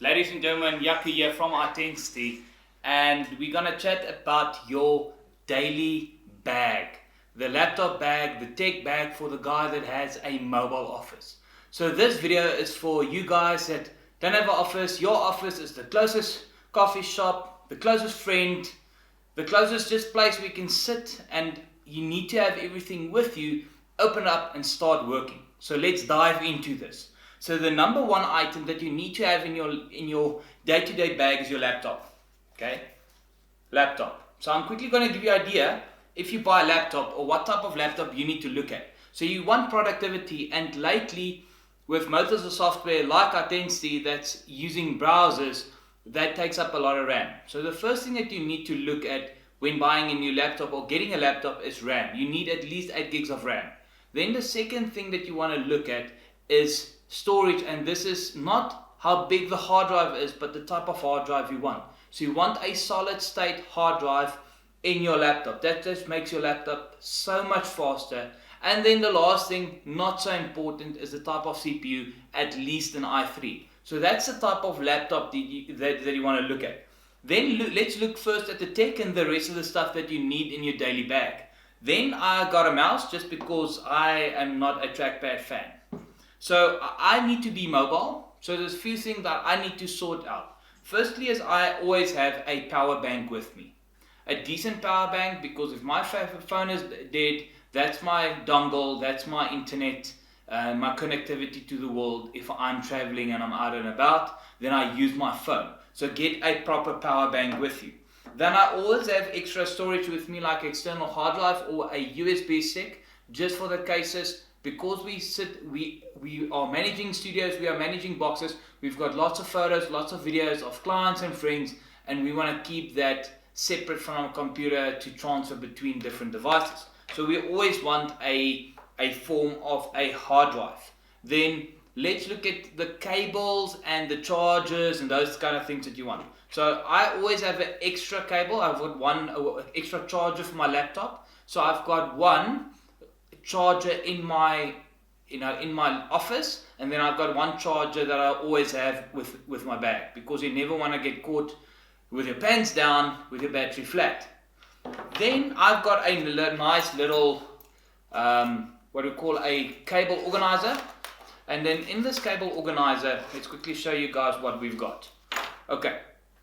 Ladies and gentlemen, Yaku here from Itensity, and we're gonna chat about your daily bag. The laptop bag, the tech bag for the guy that has a mobile office. So this video is for you guys that don't have an office. Your office is the closest coffee shop, the closest friend, the closest just place we can sit, and you need to have everything with you. Open up and start working. So let's dive into this. So the number one item that you need to have in your day-to-day bag is your laptop. Okay? Laptop. So I'm quickly going to give you an idea if you buy a laptop or what type of laptop you need to look at. So you want productivity, and lately with most of the software like Itensity that's using browsers, that takes up a lot of RAM. So the first thing that you need to look at when buying a new laptop or getting a laptop is RAM. You need at least 8 gigs of RAM. Then the second thing that you want to look at is storage, and this is not how big the hard drive is, but the type of hard drive you want. So you want a solid state hard drive in your laptop. That just makes your laptop so much faster. And then the last thing, not so important, is the type of CPU, at least an i3. So that's the type of laptop that you want to look at. Then let's look first at the tech and the rest of the stuff that you need in your daily bag. Then I got a mouse just because I am not a trackpad fan. So I need to be mobile. So there's a few things that I need to sort out. Firstly is I always have a power bank with me. A decent power bank, because if my phone is dead, that's my dongle, that's my internet, my connectivity to the world. If I'm traveling and I'm out and about, then I use my phone. So get a proper power bank with you. Then I always have extra storage with me, like external hard drive or a USB stick, just for the cases. Because we are managing studios, we are managing boxes, we've got lots of photos, lots of videos of clients and friends, and we want to keep that separate from our computer to transfer between different devices. So we always want a form of a hard drive. Then let's look at the cables and the chargers and those kind of things that you want. So I always have an extra cable. I've got one extra charger for my laptop. So I've got one charger in my office, and then I've got one charger that I always have with my bag, because you never want to get caught with your pants down with your battery flat. Then I've got a nice little what we call a cable organizer, and then in this cable organizer, let's quickly show you guys what we've got. Okay,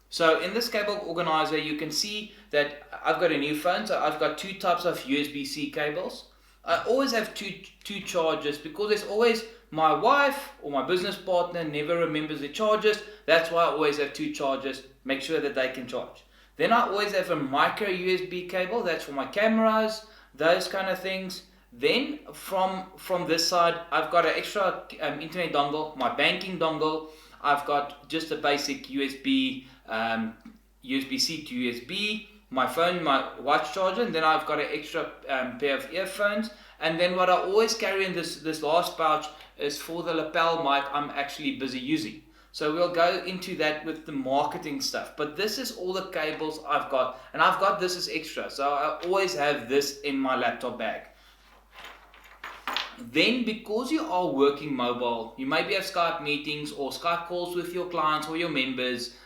so in this cable organizer you can see that I've got a new phone, so I've got 2 types of USB-C cables. I always have two chargers, because there's always my wife or my business partner never remembers the chargers. That's why I always have 2 chargers. Make sure that they can charge. Then I always have a micro USB cable. That's for my cameras, those kind of things. Then from this side, I've got an extra internet dongle, my banking dongle. I've got just a basic USB, USB-C to USB. My phone, my watch charger, and then I've got an extra pair of earphones. And then what I always carry in this last pouch is for the lapel mic I'm actually busy using. So we'll go into that with the marketing stuff. But this is all the cables I've got, and I've got this as extra. So I always have this in my laptop bag. Then, because you are working mobile, you maybe have Skype meetings or Skype calls with your clients or your members,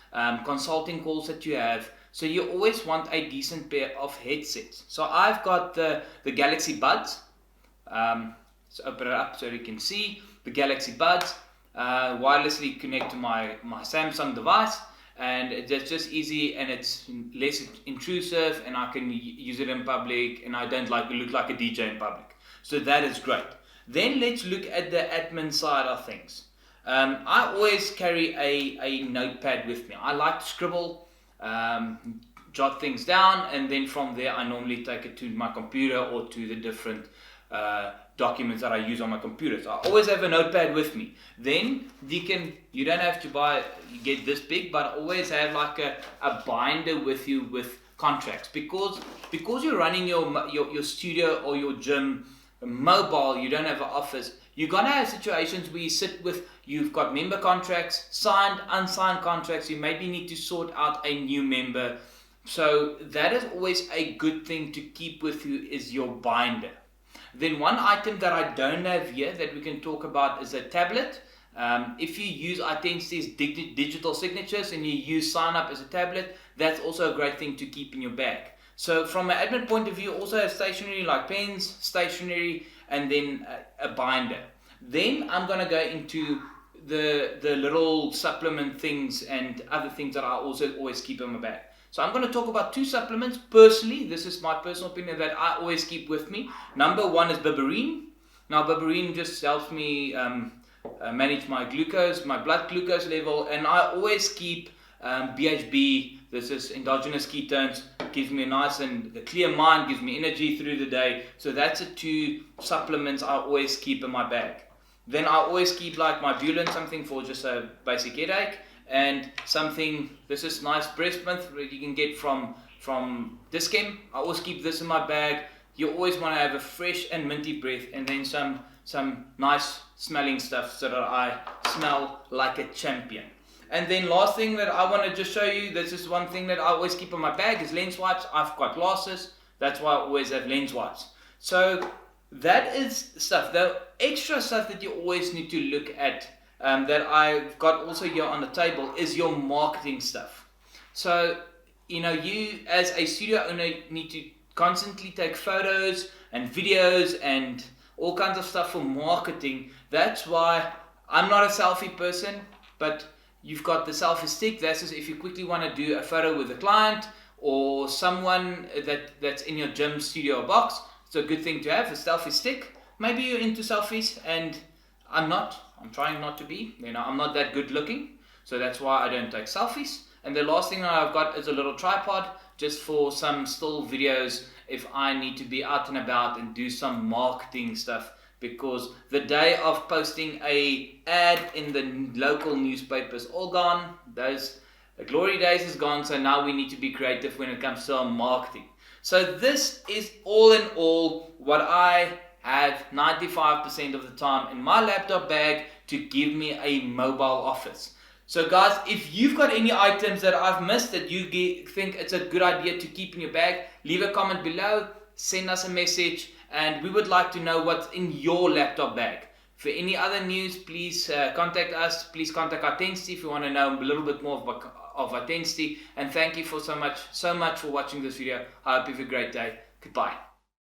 consulting calls that you have. So you always want a decent pair of headsets. So I've got the Galaxy Buds. So open it up so you can see the Galaxy Buds. Wirelessly connect to my Samsung device, and it's just easy, and it's less intrusive, and I can use it in public, and I don't look like a DJ in public. So that is great. Then let's look at the admin side of things. I always carry a notepad with me. I like to scribble, jot things down, and then from there I normally take it to my computer or to the different documents that I use on my computer. So I always have a notepad with me. Then you don't have to get this big, but always have like a binder with you with contracts, because you're running your studio or your gym mobile, you don't have an office. You're gonna have situations where you've got member contracts, signed, unsigned contracts. You maybe need to sort out a new member. So that is always a good thing to keep with you, is your binder. Then one item that I don't have here that we can talk about is a tablet. If you use Itensity's digital signatures and you use sign up as a tablet, that's also a great thing to keep in your bag. So from an admin point of view, also have stationery like pens, stationery, and then a binder. Then I'm going to go into the little supplement things and other things that I also always keep in my bag. So I'm going to talk about 2 supplements. Personally, this is my personal opinion that I always keep with me. Number 1 is berberine. Now berberine just helps me manage my glucose, my blood glucose level, and I always keep BHB. This is endogenous ketones, gives me a nice and a clear mind, gives me energy through the day. So that's the 2 supplements I always keep in my bag. Then I always keep like my Bulan, something for just a basic headache, and something, this is nice breast mint that you can get from Dischem. I always keep this in my bag. You always want to have a fresh and minty breath, and then some nice smelling stuff so that I smell like a champion. And then last thing that I want to just show you, this is one thing that I always keep in my bag, is lens wipes. I've got glasses, that's why I always have lens wipes. So that is stuff, the extra stuff that you always need to look at, that I've got also here on the table, is your marketing stuff. So, you as a studio owner need to constantly take photos and videos and all kinds of stuff for marketing. That's why I'm not a selfie person, but you've got the selfie stick. That's just if you quickly want to do a photo with a client or someone that's in your gym studio box. It's a good thing to have, a selfie stick. Maybe you're into selfies, and I'm trying not to be. I'm not that good looking, so that's why I don't take selfies. And the last thing that I've got is a little tripod, just for some still videos if I need to be out and about and do some marketing stuff, because the day of posting a ad in the local newspaper is all gone. Those glory days is gone, so now we need to be creative when it comes to our marketing. So this is all in all what I have 95% of the time in my laptop bag to give me a mobile office. So guys, if you've got any items that I've missed that you think it's a good idea to keep in your bag, leave a comment below, send us a message, and we would like to know what's in your laptop bag. For any other news, please contact us. Please contact Itensity if you want to know a little bit more of Itensity. And thank you so much for watching this video. I hope you have a great day. Goodbye.